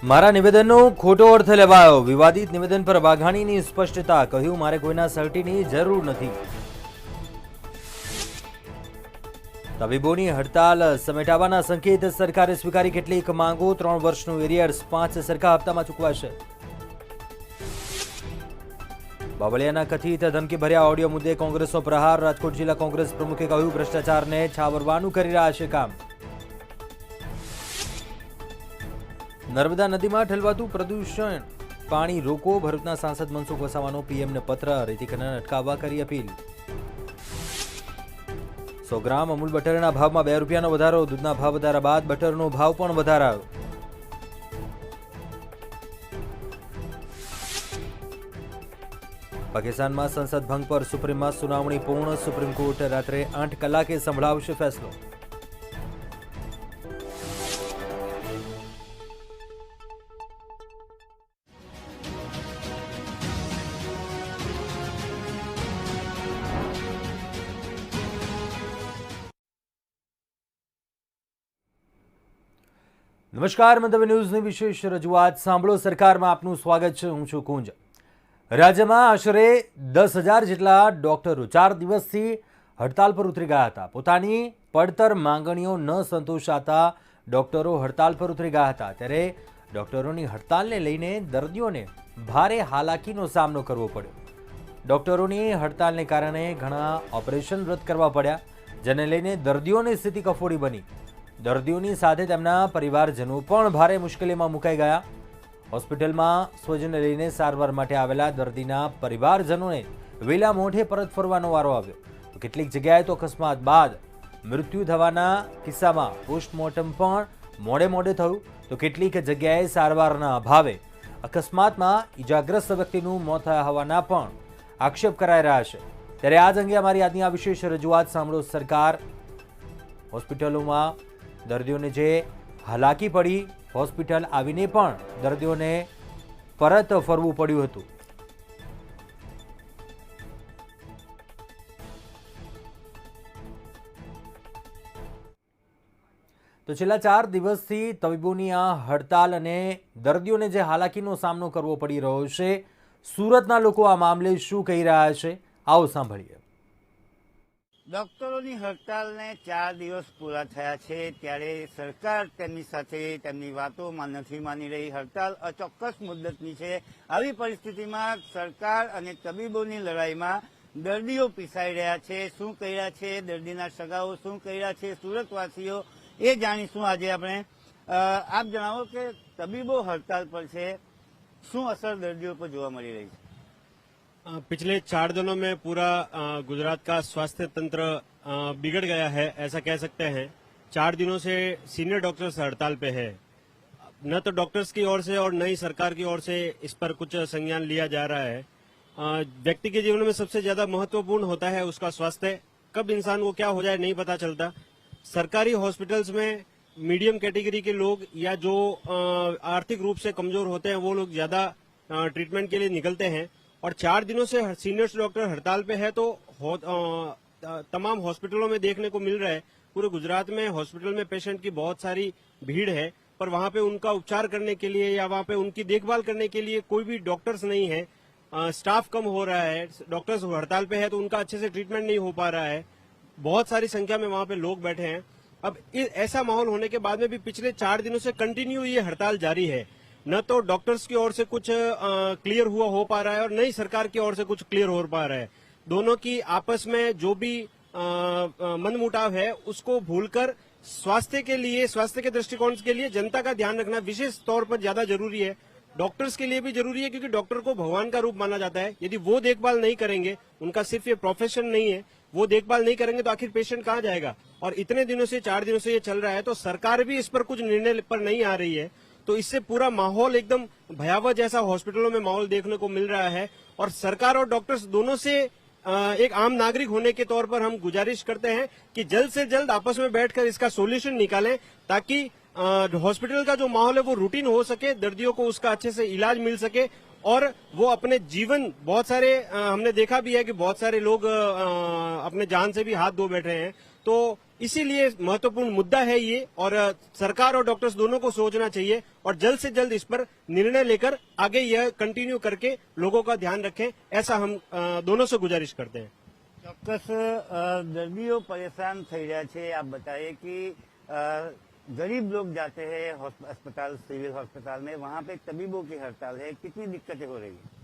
મારા નિવેદનનો ખોટો અર્થ લેવાયો. વિવાદિત નિવેદન પર વાઘાણીની સ્પષ્ટતા. કહ્યું, મારે કોઈના સર્ટીની જરૂર નથી. તબીબોની હડતાલ સમેટાવાના સંકેત. સરકારે સ્વીકારી કેટલીક માંગો. 3 વર્ષનું એરિયર્સ 5 સરખા હપ્તામાં ચૂકવાશે. બાવળિયાના કથિત ધમકીભર્યા ઓડિયો મુદ્દે કોંગ્રેસનો પ્રહાર. રાજકોટ જિલ્લા કોંગ્રેસ પ્રમુખે કહ્યું, ભ્રષ્ટાચારને છાવરવાનું કરી રહ્યા છે કામ. નર્મદા નદીમાં ઠલવાતું પ્રદૂષણ પાણી રોકો. ભરૂચના સાંસદ મનસુખ વસાવાનો પીએમને પત્ર. રેતી ખનન અટકાવવા કરી અપીલ. 100 ગ્રામ અમૂલ બટરના ભાવમાં 2 રૂપિયાનો વધારો. દૂધના ભાવ વધારા બાદ બટરનો ભાવ પણ વધારાયો. પાકિસ્તાનમાં સંસદ ભંગ પર સુપ્રીમમાં સુનાવણી પૂર્ણ. સુપ્રીમ કોર્ટ રાત્રે 8 કલાકે સંભળાવશે ફેસલો. નમસ્કાર, મંતવ્ય ન્યૂઝની વિશેષ રજૂઆત સાંભળો. સરકારમાં આપનું સ્વાગત છે. હું છું કુંજ. રાજ્યમાં આશરે 10,000 જેટલા ડોક્ટરો 4 દિવસથી હડતાલ પર ઉતરી ગયા હતા. પોતાની પડતર માંગણીઓ ન સંતોષાતા ડોક્ટરો હડતાલ પર ઉતરી ગયા હતા. ત્યારે ડોક્ટરોની હડતાલને લઈને દર્દીઓને ભારે હાલાકીનો સામનો કરવો પડ્યો. ડોક્ટરોની હડતાલને કારણે ઘણા ઓપરેશન રદ કરવા પડ્યા, જેને લઈને દર્દીઓની સ્થિતિ કફોડી બની. દર્દીઓની સાથે તેમના પરિવારજનો પણ ભારે મુશ્કેલીમાં મુકાઈ ગયા. હોસ્પિટલમાં સ્વજનને લઈને સારવાર માટે આવેલા દર્દીના પરિવારજનોને વેલા મોઢે પરત ફરવાનો વારો આવ્યો. તો કેટલીક જગ્યાએ તો અકસ્માત બાદ મૃત્યુ થવાના કિસ્સામાં પોસ્ટમોર્ટમ પણ મોડે થયું. તો કેટલીક જગ્યાએ સારવારના અભાવે અકસ્માતમાં ઇજાગ્રસ્ત વ્યક્તિનું મોત થયા હોવાના પણ આક્ષેપ કરાઈ રહ્યા છે. ત્યારે આજ અંગે અમારી આજની આ વિશેષ રજૂઆત સાંભળો. સરકાર હોસ્પિટલોમાં દર્દીઓને જે હાલાકી પડી, હોસ્પિટલ આવીને પણ દર્દીઓને પરત ફરવું પડ્યું હતું. તો છેલ્લા 4 દિવસથી તબીબોની આ હડતાલ અને દર્દીઓને જે હાલાકીનો સામનો કરવો પડી રહ્યો છે, સુરતના લોકો આ મામલે શું કહી રહ્યા છે, આવો સાંભળીએ. ડોક્ટરોની હડતાલને 4 દિવસ પૂરા થયા છે, ત્યારે સરકાર તેમની સાથે તેમની વાતોમાં નથી માની રહી. હડતાલ અચોક્કસ મુદ્દતની છે. આવી પરિસ્થિતિમાં સરકાર અને તબીબોની લડાઈમાં દર્દીઓ પીસાઈ રહ્યા છે. શું કહી રહ્યા છે દર્દીના સગાઓ, શું કહી રહ્યા છે સુરતવાસીઓ, એ જાણીશું આજે આપણે. આપ જણાવો કે તબીબો હડતાલ પર છે, શું અસર દર્દીઓ પર જોવા મળી રહી છે? पिछले 4 दिनों में पूरा गुजरात का स्वास्थ्य तंत्र बिगड़ गया है, ऐसा कह सकते हैं. 4 दिनों से सीनियर डॉक्टर्स हड़ताल पे है. न तो डॉक्टर्स की ओर से और न ही सरकार की ओर से इस पर कुछ संज्ञान लिया जा रहा है. व्यक्ति के जीवन में सबसे ज्यादा महत्वपूर्ण होता है उसका स्वास्थ्य. कब इंसान को क्या हो जाए नहीं पता चलता. सरकारी हॉस्पिटल्स में मीडियम कैटेगरी के लोग या जो आर्थिक रूप से कमजोर होते हैं वो लोग ज्यादा ट्रीटमेंट के लिए निकलते हैं. और 4 दिनों से सीनियर डॉक्टर हड़ताल पे है, तो तमाम हॉस्पिटलों में देखने को मिल रहा है. पूरे गुजरात में हॉस्पिटल में पेशेंट की बहुत सारी भीड़ है, पर वहां पे उनका उपचार करने के लिए या वहां पे उनकी देखभाल करने के लिए कोई भी डॉक्टर्स नहीं है. स्टाफ कम हो रहा है. डॉक्टर्स हड़ताल पे है तो उनका अच्छे से ट्रीटमेंट नहीं हो पा रहा है. बहुत सारी संख्या में वहां पे लोग बैठे हैं. अब ऐसा माहौल होने के बाद में भी पिछले 4 दिनों से कंटिन्यू ये हड़ताल जारी है. न तो डॉक्टर्स की ओर से कुछ क्लियर हो पा रहा है और न ही सरकार की ओर से कुछ क्लियर हो पा रहा है. दोनों की आपस में जो भी मनमुटाव है उसको भूलकर स्वास्थ्य के दृष्टिकोण के लिए जनता का ध्यान रखना विशेष तौर पर ज्यादा जरूरी है. डॉक्टर्स के लिए भी जरूरी है, क्योंकि डॉक्टर को भगवान का रूप माना जाता है. यदि वो देखभाल नहीं करेंगे, उनका सिर्फ ये प्रोफेशन नहीं है, वो देखभाल नहीं करेंगे तो आखिर पेशेंट कहाँ जाएगा. और इतने दिनों से 4 दिनों से ये चल रहा है, तो सरकार भी इस पर कुछ निर्णय पर नहीं आ रही है. तो इससे पूरा माहौल एकदम भयावह जैसा हॉस्पिटलों में माहौल देखने को मिल रहा है. और सरकार और डॉक्टर्स दोनों से एक आम नागरिक होने के तौर पर हम गुजारिश करते हैं कि जल्द से जल्द आपस में बैठकर इसका सोल्यूशन निकालें, ताकि हॉस्पिटल का जो माहौल है वो रूटीन हो सके, दर्दियों को उसका अच्छे से इलाज मिल सके और वो अपने जीवन, बहुत सारे हमने देखा भी है कि बहुत सारे लोग अपने जान से भी हाथ धो बैठे हैं. तो इसीलिए महत्वपूर्ण मुद्दा है ये, और सरकार और डॉक्टर्स दोनों को सोचना चाहिए और जल्द से जल्द इस पर निर्णय लेकर आगे यह कंटिन्यू करके लोगों का ध्यान रखें, ऐसा हम दोनों से गुजारिश करते हैं। ચોક્કસ દર્દીઓ પરેશાન થઈ રહ્યા છે। आप बताइए कि गरीब लोग जाते हैं अस्पताल, सिविल अस्पताल में, वहाँ पे तबीबों की हड़ताल है, कितनी दिक्कतें हो रही है?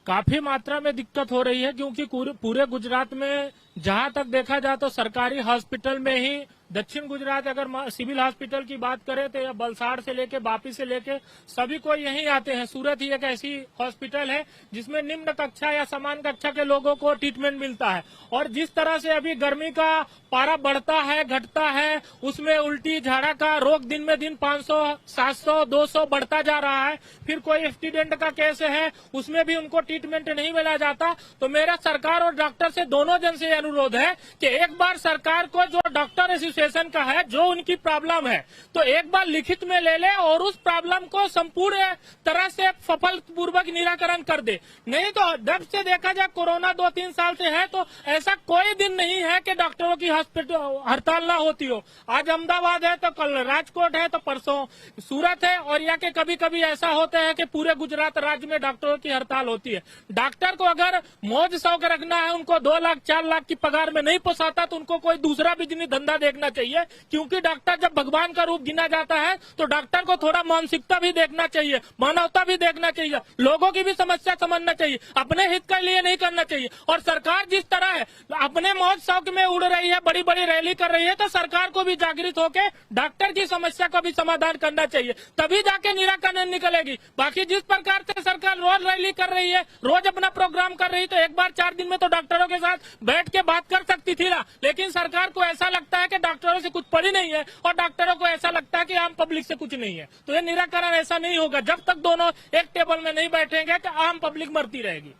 काफी मात्रा में दिक्कत हो रही है, क्योंकि पूरे गुजरात में जहां तक देखा जाए तो सरकारी हॉस्पिटल में ही, दक्षिण गुजरात अगर सिविल हॉस्पिटल की बात करें तो या बलसाड़ से लेके वापी से लेके सभी को यहीं आते हैं। सूरत ही एक ऐसी हॉस्पिटल है जिसमें निम्न कक्षा या समान कक्षा के लोगों को ट्रीटमेंट मिलता है, और जिस तरह से अभी गर्मी का पारा बढ़ता है घटता है, उसमें उल्टी झाड़ा का रोग दिन में दिन 500, 700, 200 बढ़ता जा रहा है। फिर कोई एक्सीडेंट का केस है, उसमें भी उनको ट्रीटमेंट नहीं मिला जाता। तो मेरा सरकार और डॉक्टर से, दोनों जन से अनुरोध है कि एक बार सरकार को जो डॉक्टर एसोसिएशन का है, जो उनकी प्रॉब्लम है, तो एक बार लिखित में ले ले और उस प्रॉब्लम को संपूर्ण तरह से सफल पूर्वक निराकरण कर दे। नहीं तो जब से देखा जाए कोरोना 2-3 साल से है, तो ऐसा कोई दिन नहीं है कि डॉक्टरों की हड़ताल ना होती हो। आज अहमदाबाद है तो कल राजकोट है तो परसों सूरत है, और या के कभी कभी ऐसा होता है कि पूरे गुजरात राज्य में डॉक्टरों की हड़ताल होती है। डॉक्टर को अगर मौज शौक रखना है, उनको 2 लाख 4 लाख की पगार में नहीं पोसाता, तो उनको कोई दूसरा बिजनेस धंधा देखना चाहिए। क्योंकि डॉक्टर जब भगवान का रूप गिना जाता है, तो डॉक्टर को थोड़ा मानसिकता भी देखना चाहिए, मानवता भी देखना चाहिए, लोगों की भी समस्या समझना चाहिए, अपने हित के लिए नहीं करना चाहिए। और सरकार जिस तरह है अपने मौज शौक में उड़ रही है, बड़ी बड़ी रैली कर रही है, तो सरकार को भी जागृत होकर डॉक्टर की समस्या का भी समाधान करना चाहिए, तभी जाके निराकरण निकलेगी। बाकी जिस प्रकार से सरकार रोज रैली कर रही है, रोज अपना प्रोग्राम कर रही, तो एक बार 4 दिन में तो डॉक्टरों के साथ बैठ के बात कर सकती थी ना। लेकिन सरकार को ऐसा लगता है कि डॉक्टरों से कुछ पड़ी नहीं है, और डॉक्टरों को ऐसा लगता है कि आम पब्लिक से कुछ नहीं है। तो ये निराकरण ऐसा नहीं होगा जब तक दोनों एक टेबल में नहीं बैठेंगे, कि आम पब्लिक मरती रहेगी।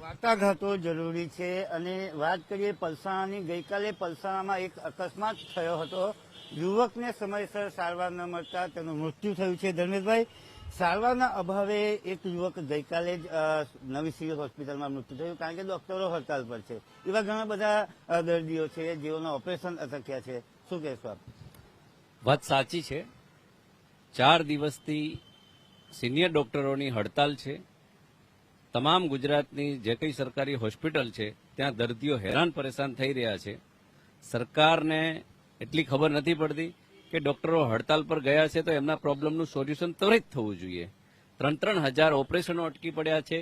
વાટાઘાટો જરૂરી છે। અને વાત કરીએ પલસાણાની, ગઈકાલે પલસાણામાં એક અકસ્માત થયો હતો, યુવકને સમયસર સારવાર ન મળતા તેનું મૃત્યુ થયું છે। ધર્મેશભાઈ, સારવારના અભાવે એક યુવક ગઈકાલે જ નવી સિવિલ હોસ્પિટલમાં મૃત્યુ થયું, કારણ કે ડોક્ટરો હડતાલ પર છે। એવા ઘણા બધા દર્દીઓ છે જેઓના ઓપરેશન અટક્યા છે, શું કહેશો આપ? વાત સાચી છે। 4 દિવસથી સિનિયર ડોક્ટરોની હડતાલ છે। તમામ ગુજરાતની જે કંઈ સરકારી હોસ્પિટલ છે ત્યાં દર્દીઓ હેરાન પરેશાન થઈ રહ્યા છે। સરકારને એટલી ખબર નથી પડતી કે ડોક્ટરો હડતાલ પર ગયા છે તો એમના પ્રોબ્લેમનું સોલ્યુશન ત્વરિત થવું જોઈએ। 3-3 હજાર ઓપરેશનો અટકી પડ્યા છે।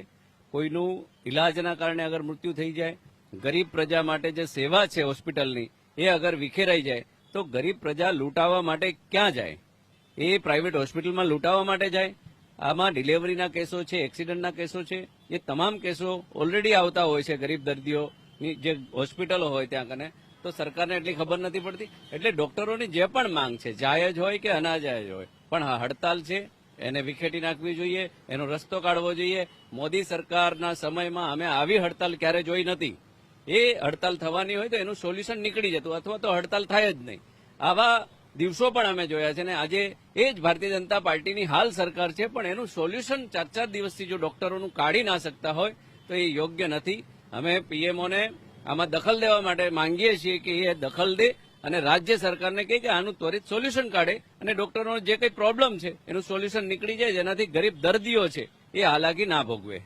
કોઈનું ઇલાજના કારણે અગર મૃત્યુ થઈ જાય, ગરીબ પ્રજા માટે જે સેવા છે હોસ્પિટલની એ અગર વિખેરાઈ જાય તો ગરીબ પ્રજા લૂંટાવા માટે ક્યાં જાય? એ પ્રાઇવેટ હોસ્પિટલમાં લૂંટાવા માટે જાય? આમાં ડિલિવરીના કેસો છે, એક્સિડન્ટના કેસો છે, એ તમામ કેસો ઓલરેડી આવતા હોય છે ગરીબ દર્દીઓની જે હોસ્પિટલો હોય ત્યાં કને। તો સરકારને એટલી ખબર નથી પડતી। એટલે ડોક્ટરોની જે પણ માંગ છે, જાયજ હોય કે અનાજાયજ હોય, પણ હા હડતાલ છે એને વિખેટી નાખવી જોઈએ, એનો રસ્તો કાઢવો જોઈએ। મોદી સરકારના સમયમાં અમે આવી હડતાલ ક્યારે જોઈ નથી। એ હડતાલ થવાની હોય તો એનું સોલ્યુશન નીકળી જતું, અથવા તો હડતાલ થાય જ નહીં। આવા દિવસો પણ અમે જોયા છે, ને આજે એ જ ભારતીય જનતા પાર્ટીની હાલ સરકાર છે, પણ એનું સોલ્યુશન 4-4 દિવસથી જો ડોક્ટરોનું કાઢી ના શકતા હોય તો એ યોગ્ય નથી। અમે પીએમઓને આમાં દખલ દેવા માટે માંગીએ છીએ કે એ દખલ દે અને રાજ્ય સરકારને કહે કે આનું ત્વરિત સોલ્યુશન કાઢે અને ડોક્ટરોનો જે કંઈ પ્રોબ્લેમ છે એનું સોલ્યુશન નીકળી જાય, જેનાથી ગરીબ દર્દીઓ છે એ હાલાકી ના ભોગવે।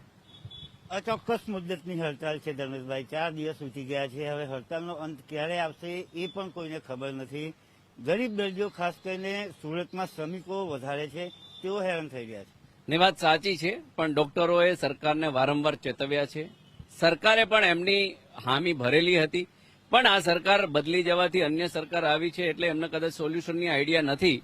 અચોક્કસ મુદ્દતની હડતાલ છે ધર્મેશભાઈ, 4 દિવસ વીતી ગયા છે। હવે હડતાલનો અંત ક્યારે આવશે એ પણ કોઈને ખબર નથી। ગરીબ દર્દીઓ, ખાસ કરીને સુરતમાં શ્રમિકો વધારે છે, તેઓ હેરાન થઈ ગયા છે। ને વાત સાચી છે, પણ ડોક્ટરોએ સરકારને વારંવાર ચેતવ્યા છે। સરકારે પણ એમની હામી ભરેલી હતી, પણ આ સરકાર બદલી જવાથી અન્ય સરકાર આવી છે એટલે એમને કદાચ સોલ્યુશનની આઈડિયા નથી।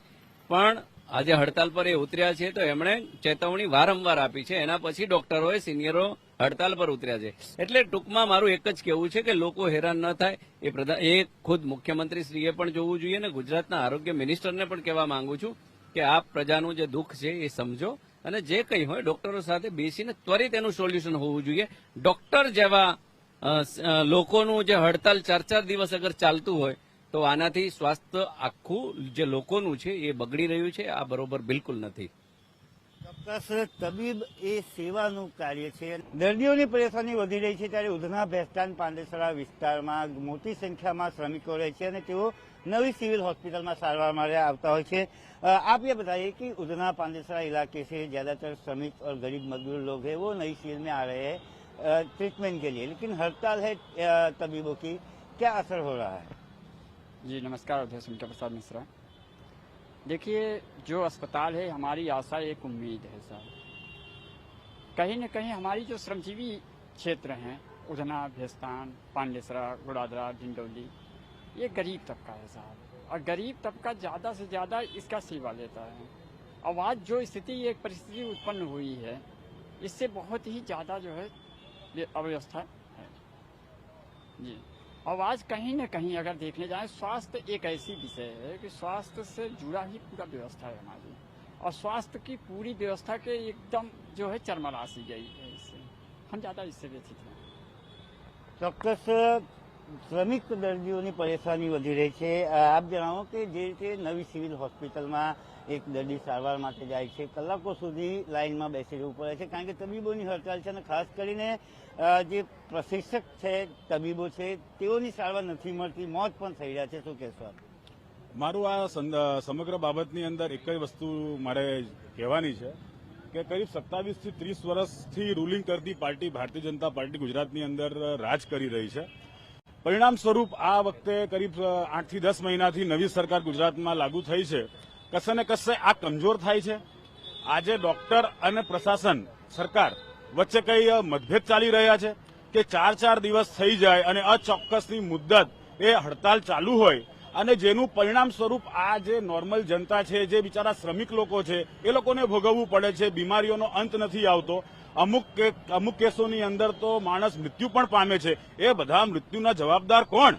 પણ આજે હડતાલ પર એ ઉતર્યા છે તો એમણે ચેતવણી વારંવાર આપી છે, એના પછી ડોક્ટરોએ, સિનિયરો હડતાલ પર ઉતર્યા છે। એટલે ટૂંકમાં મારું એક જ કહેવું છે કે લોકો હેરાન ન થાય એ ખુદ મુખ્યમંત્રીશ્રીએ પણ જોવું જોઈએ, અને ગુજરાતના આરોગ્ય મિનિસ્ટરને પણ કહેવા માંગુ છું કે આપ પ્રજાનું જે દુઃખ છે એ સમજો, અને જે કંઈ હોય ડોક્ટરો સાથે બેસીને ત્વરિત એનું સોલ્યુશન હોવું જોઈએ। ડોક્ટર જેવા લોકોનું જે હડતાલ 4-4 દિવસ અગર ચાલતું હોય તો આનાથી સ્વાસ્થ્ય આખું જે લોકોનું છે એ બગડી રહ્યું છે। આ બરોબર બિલકુલ નથી। ચોક્કસ તબીબ એ સેવાનું કાર્ય છે. દર્દીઓની પરેશાની વધી રહી છે ત્યારે ઉધના ભેસ્તાન પાંડેસરા વિસ્તારમાં મોટી સંખ્યામાં શ્રમિકો રહે છે અને તેઓ नवी सिविल हॉस्पिटल में सारवार मारे आता है. आप ये बताइए कि उधना पांडेसरा इलाके से ज्यादातर श्रमिक और गरीब मजदूर लोग हैं, वो नई सिविल में आ रहे हैं ट्रीटमेंट के लिए, लेकिन हड़ताल है तबीबों की, क्या असर हो रहा है? जी नमस्कार, अध्यक्ष उनका प्रसाद मिश्रा. देखिए, जो अस्पताल है हमारी आशा एक उम्मीद है सर. कहीं न कहीं हमारी जो श्रमजीवी क्षेत्र हैं, उधना भेस्तान पांडेसरा गुड़ादरा डिंडौली, ये गरीब तबका है साहब, और गरीब तबका ज़्यादा से ज़्यादा इसका सेवा लेता है. अब आज जो स्थिति एक परिस्थिति उत्पन्न हुई है, इससे बहुत ही ज़्यादा जो है ये अव्यवस्था है जी. अब आज कहीं न कहीं अगर देखने जाए, स्वास्थ्य एक ऐसी विषय है कि स्वास्थ्य से जुड़ा ही पूरा व्यवस्था है हमारी, और स्वास्थ्य की पूरी व्यवस्था के एकदम जो है चरमरा सी गई है. इससे हम ज़्यादा इससे व्यथित हैं. ચોક્કસ શ્રમિક દર્દીઓની પરેશાની વધી રહી છે. આપ જણાવો કે જે રીતે નવી સિવિલ હોસ્પિટલમાં એક દર્દી સારવાર માટે જાય છે, કલાકો સુધી લાઇનમાં બેસી રહેવું પડે છે કારણ કે તબીબોની હડતાલ છે અને ખાસ કરીને જે પ્રશિક્ષક છે તબીબો છે તેઓની સારવાર નથી મળતી, મોત પણ થઈ રહ્યા છે. શું કહેશો આપ? મારું આ સમગ્ર બાબતની અંદર એક જ વસ્તુ મારે કહેવાની છે કે કરીબ 27 થી 30 વર્ષથી રૂલિંગ કરતી પાર્ટી ભારતીય જનતા પાર્ટી ગુજરાતની અંદર રાજ કરી રહી છે. પરિણામ સ્વરૂપ આ વખતે કરીબ 8 થી 10 મહિનાથી નવી સરકાર ગુજરાતમાં લાગુ થઈ છે. કશે ને કશે આ કમજોર થાય છે. આજે ડોક્ટર અને પ્રશાસન સરકાર વચ્ચે કઈ મતભેદ ચાલી રહ્યા છે કે 4 દિવસ થઈ જાય અને અચોક્કસની મુદ્દત એ હડતાલ ચાલુ હોય અને જેનું પરિણામ સ્વરૂપ આ જે નોર્મલ જનતા છે, જે બિચારા શ્રમિક લોકો છે, એ લોકોને ભોગવવું પડે છે. બીમારીઓનો અંત નથી આવતો. અમુક કેસોની અંદર તો માણસ મૃત્યુ પણ પામે છે. એ બધા મૃત્યુના જવાબદાર કોણ?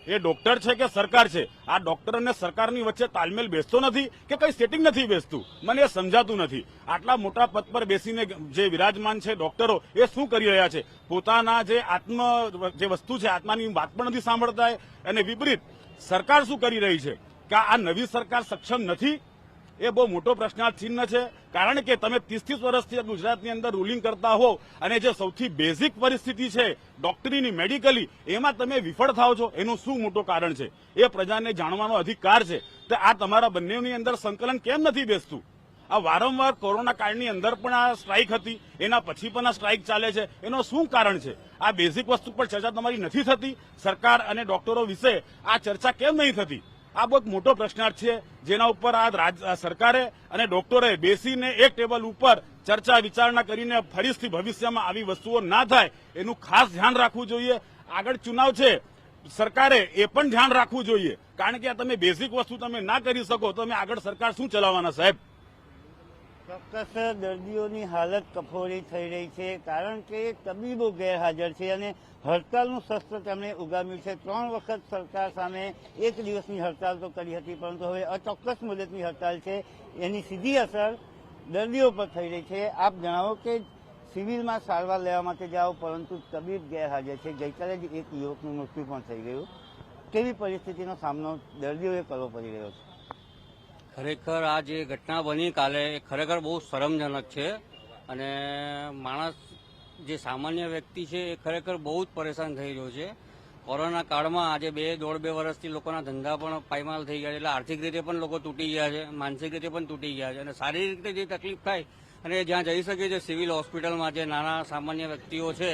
એ ડોક્ટર છે કે સરકાર છે? આ ડોક્ટર અને સરકારની વચ્ચે તાલમેલ બેસતો નથી કે કઈ સેટિંગ નથી બેસતું? મને એ સમજાતું નથી. આટલા મોટા પદ પર બેસીને જે વિરાજમાન છે ડોક્ટરો, એ શું કરી રહ્યા છે? પોતાના જે વસ્તુ છે આત્માની વાત પણ નથી સાંભળતા. અને વિપરીત સરકાર શું કરી રહી છે કે આ નવી સરકાર સક્ષમ નથી? એ બહુ મોટો પ્રશ્નાર્થ ચિહ્ન છે. કારણ કે તમે 30 વર્ષથી ગુજરાતની અંદર રૂલિંગ કરતા હો અને જે સૌથી બેઝિક પરિસ્થિતિ છે ડોક્ટરીની, મેડિકલી, એમાં તમે વિફળ થાવ છો. એનું શું મોટું કારણ છે? એ પ્રજાને જાણવાનો અધિકાર છે. તો આ તમારા બંનેની અંદર સંકલન કેમ નથી બેસતું? આ વારંવાર કોરોના કાળની અંદર પણ આ સ્ટ્રાઇક હતી, એના પછી પણ આ સ્ટ્રાઇક ચાલે છે. એનું શું કારણ છે? આ બેઝિક વસ્તુ પર ચર્ચા તમારી નથી થતી. સરકાર અને ડોક્ટરો વિશે આ ચર્ચા કેમ નહીં થતી? આ બહુ મોટો પ્રશ્નાર્થ છે જેના ઉપર આ સરકારે અને ડોક્ટરોએ બેસીને એક ટેબલ ઉપર ચર્ચા વિચારણા કરીને ફરીથી ભવિષ્યમાં આવી વસ્તુઓ ના થાય એનું ખાસ ધ્યાન રાખવું જોઈએ. આગળ ચુનાવ છે, સરકારે એ પણ ધ્યાન રાખવું જોઈએ. કારણ કે આ તમે બેઝિક વસ્તુ તમે ના કરી શકો તો તમે આગળ સરકાર શું ચલાવવાના સાહેબ? ચોક્કસ દર્દીઓની હાલત કફોડી થઈ રહી છે કારણ કે તબીબો ગેરહાજર છે અને હડતાલનું શસ્ત્ર તેમણે ઉગામ્યું છે. 3 વખત સરકાર સામે 1 દિવસની હડતાલ તો કરી હતી, પરંતુ હવે અચોક્કસ મુદતની હડતાલ છે. એની સીધી અસર દર્દીઓ પર થઈ રહી છે. આપ જણાવો કે સિવિલમાં સારવાર લેવા માટે જાઓ પરંતુ તબીબ ગેરહાજર છે. ગઈકાલે જ એક યુવકનું મૃત્યુ પણ થઈ ગયું. કેવી પરિસ્થિતિનો સામનો દર્દીઓએ કરવો પડી રહ્યો છે? ખરેખર આ જે ઘટના બની કાલે એ ખરેખર બહુ શરમજનક છે અને માણસ જે સામાન્ય વ્યક્તિ છે એ ખરેખર બહુ જ પરેશાન થઈ રહ્યો છે. કોરોના કાળમાં આજે 2.5 વર્ષથી લોકોના ધંધા પણ પાયમાલ થઈ ગયા છે. એટલે આર્થિક રીતે પણ લોકો તૂટી ગયા છે, માનસિક રીતે પણ તૂટી ગયા છે અને શારીરિક રીતે જે તકલીફ થાય અને જ્યાં જઈ શકે છે સિવિલ હોસ્પિટલમાં જે નાના સામાન્ય વ્યક્તિઓ છે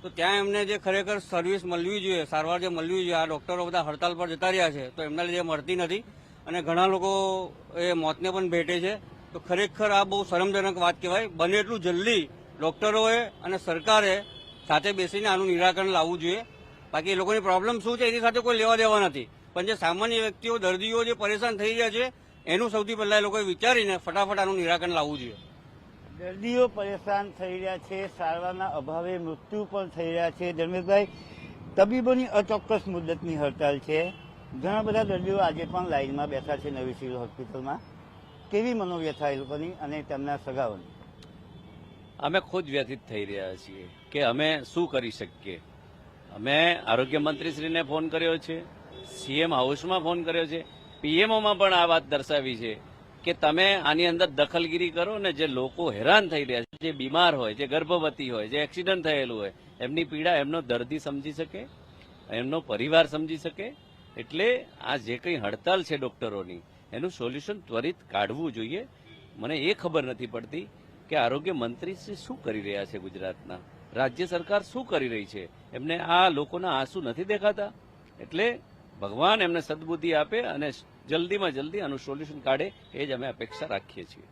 તો ત્યાં એમને જે ખરેખર સર્વિસ મળવી જોઈએ, સારવાર જે મળવી જોઈએ, આ ડોક્ટરો બધા હડતાલ પર જતા રહ્યા છે તો એમના લીધે મળતી નથી અને ઘણા લોકો એ મોતને પણ ભેટે છે. તો ખરેખર આ બહુ શરમજનક વાત કહેવાય. બને એટલું જલ્દી ડોક્ટરોએ અને સરકારે સાથે બેસીને આનું નિરાકરણ લાવવું જોઈએ. બાકી એ લોકોની પ્રોબ્લેમ શું છે એની સાથે કોઈ લેવા દેવા નથી, પણ જે સામાન્ય વ્યક્તિઓ, દર્દીઓ જે પરેશાન થઈ રહ્યા છે એનું સૌથી પહેલા એ લોકોએ વિચારીને ફટાફટ આનું નિરાકરણ લાવવું જોઈએ. દર્દીઓ પરેશાન થઈ રહ્યા છે, સારવારના અભાવે મૃત્યુ પણ થઈ રહ્યા છે. ધર્મેશભાઈ, તબીબોની અચોક્કસ મુદતની હડતાલ છે. ઘણા બધા દર્દીઓ આજે પણ લાઇનમાં બેઠા છે નવી સિવિલ હોસ્પિટલમાં. કેવી મનોવ્યથા એ લોકોની અને તેમના સગાઓની? અમે ખુદ વ્યથિત થઈ રહ્યા છીએ કે અમે શું કરી શકીએ. અમે આરોગ્ય મંત્રીશ્રીને ફોન કર્યો છે, સીએમ હાઉસમાં ફોન કર્યો છે, પીએમઓમાં પણ આ વાત દર્શાવી છે કે તમે આની અંદર દખલગીરી કરો ને જે લોકો હેરાન થઈ રહ્યા છે, જે બીમાર હોય, જે ગર્ભવતી હોય, જે એક્સિડન્ટ થયેલું હોય, એમની પીડા એમનો દર્દી સમજી શકે, એમનો પરિવાર સમજી શકે. એટલે આ જે કંઈ હડતાલ છે ડોક્ટરોની, એનું સોલ્યુશન ત્વરિત કાઢવું જોઈએ. મને એ ખબર નથી પડતી કે આરોગ્ય મંત્રી શું કરી રહ્યા છે, ગુજરાતના રાજ્ય સરકાર શું કરી રહી છે. એમને આ લોકોના આંસુ નથી દેખાતા. એટલે ભગવાન એમને સદબુદ્ધિ આપે અને જલ્દીમાં જલ્દી આનું સોલ્યુશન કાઢે, એ જ અમે અપેક્ષા રાખીએ છીએ.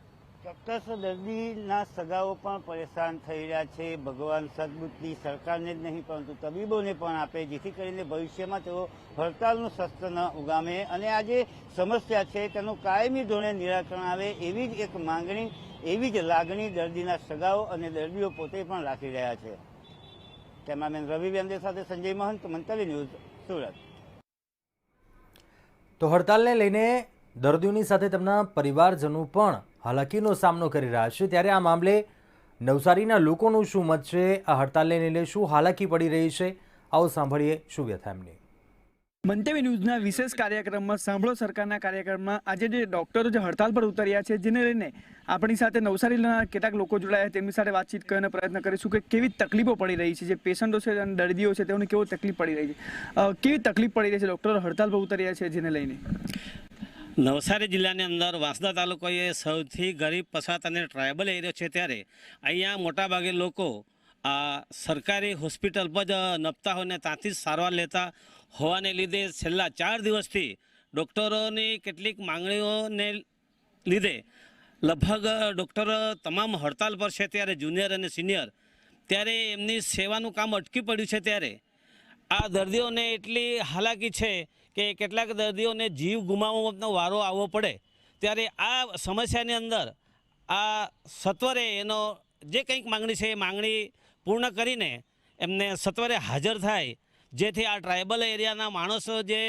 ચોક્કસ દર્દીના સગાઓ પણ પરેશાન થઈ રહ્યા છે. ભગવાન સદબુદ્ધિ સરકારને જ નહીં પરંતુ તબીબોને પણ આપે, જેથી કરીને ભવિષ્યમાં તેઓ હડતાલનું શસ્ત્ર ન ઉગામે અને આ જે સમસ્યા છે તેનું કાયમી ધોરણે નિરાકરણ આવે, એવી જ એક માંગણી, એવી જ લાગણી દર્દીના સગાઓ અને દર્દીઓ પોતે પણ રાખી રહ્યા છે. કેમેરામેન રવિ વેંદે સાથે સંજય મહંત, મંતવ્ય ન્યૂઝ, સુરત. તો હડતાલને લઈને દર્દીઓની સાથે તેમના પરિવારજનો પણ હાલાકીનો સામનો કરી રહ્યા છે. ત્યારે આ મામલે નવસારીના લોકોનું શું મત છે? આ હડતાલને લઈને શું હાલાકી પડી રહી છે? આવો સાંભળીએ શું વ્યથા એમની. મંતવ્ય ન્યૂઝના વિશેષ કાર્યક્રમમાં સાંભળો સરકારના કાર્યક્રમમાં આજે જે ડોક્ટરો જે હડતાલ પર ઉતર્યા છે, જેને લઈને આપણી સાથે નવસારીના કેટલાક લોકો જોડાયા, તેમની સાથે વાતચીત કરવાનો પ્રયત્ન કરીશું કે કેવી તકલીફો પડી રહી છે, જે પેશન્ટો છે અને દર્દીઓ છે તેઓને કેવો તકલીફ પડી રહી છે, કેવી તકલીફ પડી રહી છે ડોક્ટરો હડતાલ પર ઉતર્યા છે જેને લઈને. નવસારી જિલ્લાની અંદર વાંસદા તાલુકો એ સૌથી ગરીબ પછાત અને ટ્રાયબલ એરિયો છે. ત્યારે અહીંયા મોટાભાગે લોકો આ સરકારી હોસ્પિટલ પર જ નપતા હોય ને ત્યાંથી જ સારવાર લેતા હોવાને લીધે છેલ્લા 4 દિવસથી ડૉક્ટરોની કેટલીક માંગણીઓને લીધે લગભગ ડૉક્ટરો તમામ હડતાલ પર છે. ત્યારે જુનિયર અને સિનિયર, ત્યારે એમની સેવાનું કામ અટકી પડ્યું છે. ત્યારે આ દર્દીઓને એટલી હાલાકી છે કે કેટલાક દર્દીઓને જીવ ગુમાવવાનો વારો આવવો પડે. ત્યારે આ સમસ્યાની અંદર આ સત્વરે એનો જે કંઈક માંગણી છે એ માંગણી પૂર્ણ કરીને એમને સત્વરે હાજર થાય, જેથી આ ટ્રાયબલ એરિયાના માણસો જે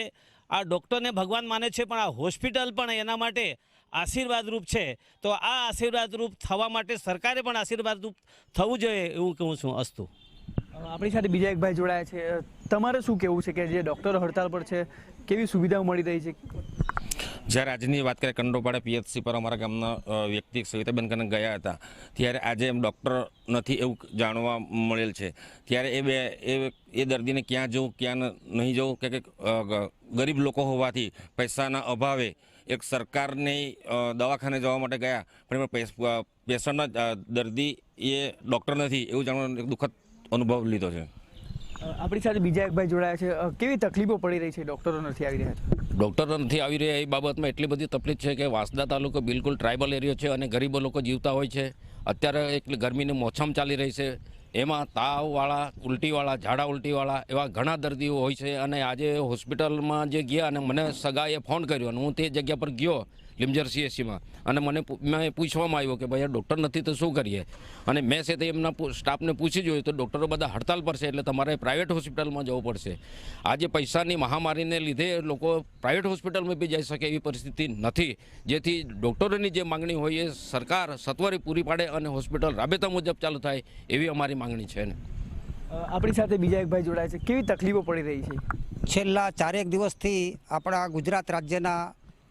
આ ડૉક્ટરને ભગવાન માને છે પણ આ હોસ્પિટલ પણ એના માટે આશીર્વાદરૂપ છે. તો આ આશીર્વાદરૂપ થવા માટે સરકારે પણ આશીર્વાદરૂપ થવું જોઈએ એવું કહું છું. અસ્તુ. આપણી સાથે બીજા એક ભાઈ જોડાયા છે. તમારે શું કહેવું છે કે જે ડોક્ટરો હડતાલ પર છે, કેવી સુવિધાઓ મળી રહી છે? જ્યારે આજની વાત કરીએ, કંડોપાડા પીએચસી પર અમારા ગામના વ્યક્તિ સવિતાબેન કને ગયા હતા, ત્યારે આજે એમ ડૉક્ટર નથી એવું જાણવા મળેલ છે. ત્યારે એ દર્દીને ક્યાં જવું ક્યાં નહીં જવું, કે ગરીબ લોકો હોવાથી પૈસાના અભાવે એક સરકારની દવાખાને જવા માટે ગયા, પણ એમાં પેશન્ટના દર્દી એ ડૉક્ટર નથી એવું જાણવાનો એક દુઃખદ અનુભવ લીધો છે. આપણી સાથે બીજા એક ભાઈ જોડાયા છે. કેવી તકલીફો પડી રહી છે, ડૉક્ટરો નથી આવી રહ્યા? ડૉક્ટરો નથી આવી રહ્યા એ બાબતમાં એટલી બધી તકલીફ છે કે વાંસદા તાલુકો બિલકુલ ટ્રાયબલ એરિયો છે અને ગરીબો લોકો જીવતા હોય છે. અત્યારે એટલી ગરમીની મોસમ ચાલી રહી છે, એમાં તાવવાળા, ઉલટીવાળા, ઝાડા ઉલટીવાળા એવા ઘણા દર્દીઓ હોય છે. અને આજે હોસ્પિટલમાં જે ગયા અને મને સગાએ ફોન કર્યો અને હું તે જગ્યા પર ગયો લીમઝર CHCમાં, અને મને પૂછવામાં આવ્યું કે ભાઈ ડૉક્ટર નથી તો શું કરીએ. અને મેં છે તે એમના સ્ટાફને પૂછી જોયું તો ડૉક્ટરો બધા હડતાલ પર છે, એટલે તમારે પ્રાઇવેટ હોસ્પિટલમાં જવું પડશે. આજે પૈસાની મહામારીને લીધે લોકો પ્રાઇવેટ હોસ્પિટલમાં બી જઈ શકે એવી પરિસ્થિતિ નથી, જેથી ડૉક્ટરોની જે માંગણી હોય એ સરકાર સત્વરે પૂરી પાડે અને હોસ્પિટલ રાબેતા મુજબ ચાલુ થાય એવી અમારી માંગણી છે. ને આપણી સાથે બીજા એક ભાઈ જોડાયા છે. કેવી તકલીફો પડી રહી છે? છેલ્લા 4 દિવસથી આપણા ગુજરાત રાજ્યના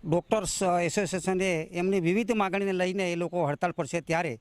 ડૉક્ટર્સ એસોસિએશને એમની વિવિધ માગણીને લઈને એ લોકો હડતાલ પર છે. ત્યારે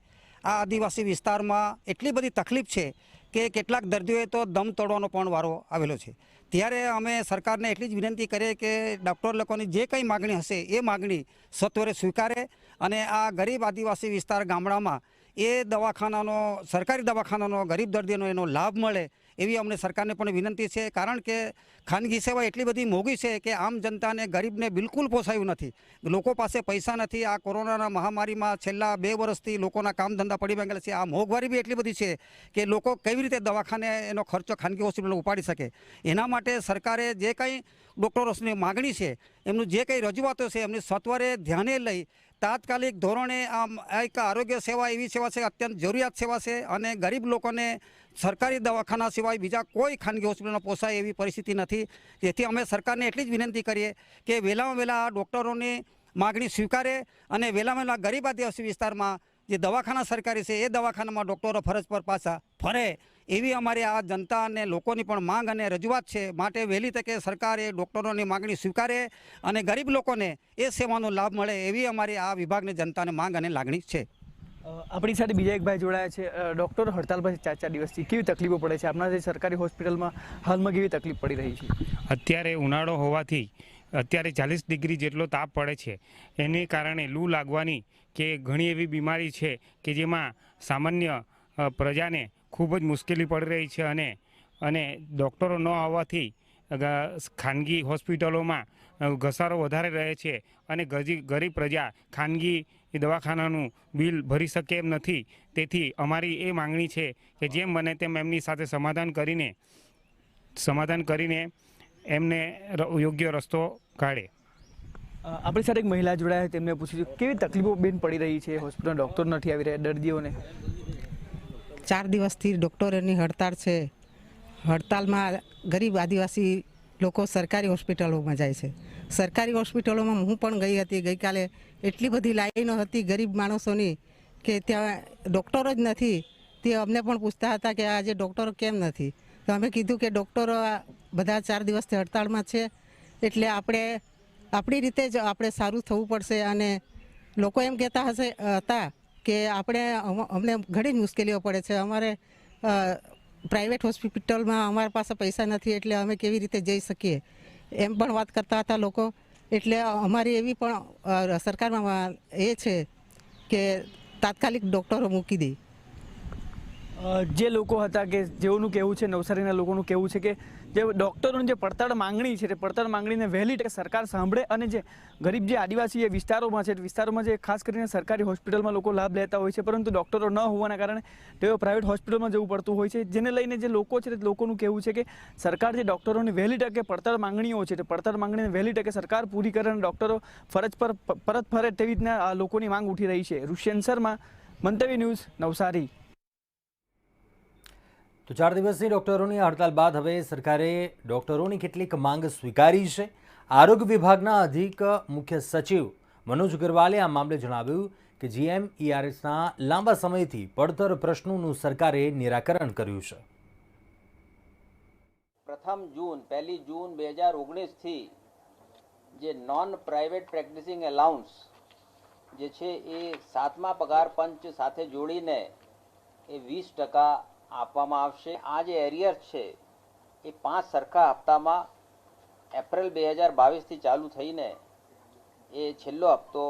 આ આદિવાસી વિસ્તારમાં એટલી બધી તકલીફ છે કે કેટલાક દર્દીઓએ તો દમ તોડવાનો પણ વારો આવેલો છે. ત્યારે અમે સરકારને એટલી જ વિનંતી કરીએ કે ડૉક્ટર લોકોની જે કંઈ માગણી હશે એ માગણી સત્વરે સ્વીકારે અને આ ગરીબ આદિવાસી વિસ્તાર ગામડામાં એ દવાખાનાનો, સરકારી દવાખાનાનો ગરીબ દર્દીઓનો એનો લાભ મળે એવી અમને સરકારને પણ વિનંતી છે. કારણ કે ખાનગી સેવા એટલી બધી મોંઘી છે કે આમ જનતાને, ગરીબને બિલકુલ પોસાયું નથી. લોકો પાસે પૈસા નથી. આ કોરોનાના મહામારીમાં છેલ્લા 2 વર્ષથી લોકોના કામ ધંધા પડી ભાંગેલા છે. આ મોંઘવારી બી એટલી બધી છે કે લોકો કેવી રીતે દવાખાને એનો ખર્ચો ખાનગી હોસ્પિટલ ઉપાડી શકે. એના માટે સરકારે જે કંઈ ડૉક્ટરોની માગણી છે, એમનું જે કંઈ રજૂઆતો છે, એમની સત્વરે ધ્યાને લઈ તાત્કાલિક ધોરણે આ એક આરોગ્ય સેવા એવી સેવા છે, અત્યંત જરૂરિયાત સેવા છે અને ગરીબ લોકોને સરકારી દવાખાના સિવાય બીજા કોઈ ખાનગી હોસ્પિટલમાં પોસાય એવી પરિસ્થિતિ નથી. જેથી અમે સરકારને એટલી જ વિનંતી કરીએ કે વહેલામાં વહેલા આ ડૉક્ટરોની માગણી સ્વીકારે અને વહેલામાં વહેલા ગરીબ આદિવાસી વિસ્તારમાં જે દવાખાના સરકારી છે એ દવાખાનામાં ડૉક્ટરો ફરજ પર પાછા ફરે એવી અમારી આ જનતા અને લોકોની પણ માંગ અને રજૂઆત છે. માટે વહેલી તકે સરકાર એ ડૉક્ટરોની માગણી સ્વીકારે અને ગરીબ લોકોને એ સેવાનો લાભ મળે એવી અમારી આ વિભાગની જનતાને માંગ અને લાગણી છે. આપણી સાથે બીજા એક ભાઈ જોડાયા છે. ડૉક્ટરો હડતાલ પર 4 દિવસથી કેવી તકલીફો પડે છે? આપણા જે સરકારી હોસ્પિટલમાં હાલમાં કેવી તકલીફ પડી રહી છે? અત્યારે ઉનાળો હોવાથી અત્યારે 40 ડિગ્રી જેટલો તાપ પડે છે. એને કારણે લૂ લાગવાની કે ઘણી એવી બીમારી છે કે જેમાં સામાન્ય પ્રજાને ખૂબ જ મુશ્કેલી પડી રહી છે અને ડૉક્ટરો ન આવવાથી ખાનગી હોસ્પિટલોમાં ઘસારો વધારે રહે છે અને ગરીબ પ્રજા ખાનગી દવાખાનાનું બિલ ભરી શકે એમ નથી. તેથી અમારી એ માંગણી છે કે જેમ બને તેમ એમની સાથે સમાધાન કરીને એમને યોગ્ય રસ્તો કાઢે. આપણી સાથે એક મહિલા જોડાયા છે, તેમને પૂછ્યું કેવી તકલીફો બેન પડી રહી છે? હોસ્પિટલમાં ડૉક્ટર નથી આવી રહ્યા દર્દીઓને. 4 દિવસથી ડૉક્ટરોની હડતાળ છે. હડતાળમાં ગરીબ આદિવાસી લોકો સરકારી હોસ્પિટલોમાં જાય છે. સરકારી હોસ્પિટલોમાં હું પણ ગઈ હતી ગઈકાલે. એટલી બધી લાઈનો હતી ગરીબ માણસોની કે ત્યાં ડૉક્ટરો જ નથી. તે અમને પણ પૂછતા હતા કે આજે ડૉક્ટરો કેમ નથી. તો અમે કીધું કે ડૉક્ટરો બધા 4 દિવસથી હડતાળમાં છે, એટલે આપણી રીતે જ આપણે સારું થવું પડશે. અને લોકો એમ કહેતા હતા કે અમને ઘણી મુશ્કેલીઓ પડે છે. અમારે પ્રાઇવેટ હોસ્પિટલમાં અમારી પાસે પૈસા નથી, એટલે અમે કેવી રીતે જઈ શકીએ એમ પણ વાત કરતા હતા લોકો. એટલે અમારી એવી પણ સરકારમાં એ છે કે તાત્કાલિક ડૉક્ટરો મૂકી દે. જે લોકો હતા કે જેઓનું કહેવું છે, નવસારીના લોકોનું કહેવું છે કે જે ડૉક્ટરોની જે પડતર માંગણી છે તે પડતર માંગણીને વહેલી તકે સરકાર સાંભળે અને જે ગરીબ જે આદિવાસી વિસ્તારોમાં છે, વિસ્તારોમાં જે ખાસ કરીને સરકારી હોસ્પિટલમાં લોકો લાભ લેતા હોય છે, પરંતુ ડૉક્ટરો ન હોવાના કારણે તેઓ પ્રાઇવેટ હોસ્પિટલમાં જવું પડતું હોય છે. જેને લઈને જે લોકો છે તે લોકોનું કહેવું છે કે સરકાર જે ડૉક્ટરોની વહેલી તકે પડતર માંગણીઓ છે તે પડતર માંગણીને વહેલી તકે સરકાર પૂરી કરે અને ડૉક્ટરો ફરજ પર પરત ફરે તેવી રીતના આ લોકોની માંગ ઉઠી રહી છે. ઋષિયન શર્મા, મંતવ્ય ન્યૂઝ, નવસારી. તો 4 દિવસની ડૉક્ટરોની હડતાલ બાદ હવે સરકારે ડૉક્ટરોની કેટલીક માંગ સ્વીકારી છે. આરોગ્ય વિભાગના અધિક મુખ્ય સચિવ મનોજ અગ્રવાલે આ મામલે જણાવ્યું કે GMERSના લાંબા સમયથી પડતર પ્રશ્નોનું સરકારે નિરાકરણ કર્યું છે. પ્રથમ જૂન 1 જૂન 2019થી જે નોન પ્રાઇવેટ પ્રેક્ટિસિંગ એલાઉન્સ જે છે એ 7મા પગાર પંચ સાથે જોડીને એ 20% આપવામાં આવશે. આ જે એરિયર્સ છે એ 5 સરખા હપ્તામાં એપ્રિલ 2022થી ચાલુ થઈને એ છેલ્લો હપ્તો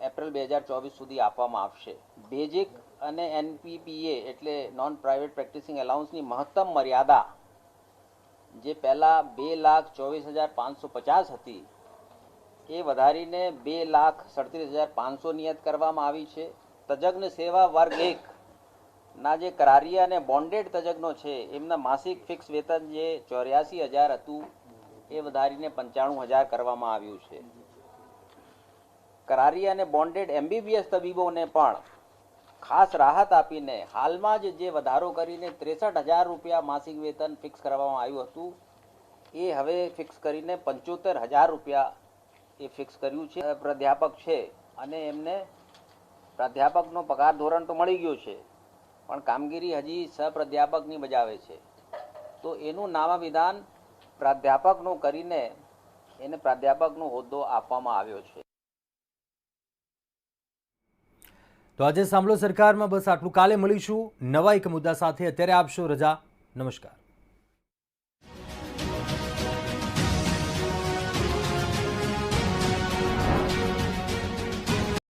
એપ્રિલ 2024 સુધી આપવામાં આવશે. બેઝિક અને NPPA એટલે નોન પ્રાઇવેટ પ્રેક્ટિસિંગ એલાઉન્સની મહત્તમ મર્યાદા જે પહેલાં 2,24,550 હતી એ વધારીને 2,37,500 નિયત કરવામાં આવી છે. તજજ્ઞ સેવા વર્ગ 1 ના જે કરારી અને બોન્ડેડ તજજ્ઞો છે એમના માસિક ફિક્સ વેતન જે 84,000 હતું એ વધારીને 95,000 કરવામાં આવ્યું છે. કરારી અને બોન્ડેડ MBBS તબીબોને પણ ખાસ રાહત આપીને હાલમાં જ જે વધારો કરીને 63,000 રૂપિયા માસિક વેતન ફિક્સ કરવામાં આવ્યું હતું એ હવે ફિક્સ કરીને 75,000 રૂપિયા એ ફિક્સ કર્યું છે. પ્રાધ્યાપક છે અને એમને પ્રાધ્યાપકનો પગાર ધોરણ તો મળી ગયું છે, પણ કામગીરી હજી સહપ્રાધ્યાપકની બજાવે છે. તો એનું નામાવિધાન પ્રાધ્યાપકનું કરીને એને પ્રાધ્યાપકનો હોદ્દો આપવામાં આવ્યો છે. તો આજે સાંભળો સરકારમાં બસ આટલું. કાલે મળીશું નવા એક મુદ્દા સાથે. અત્યારે આપશો રજા. નમસ્કાર.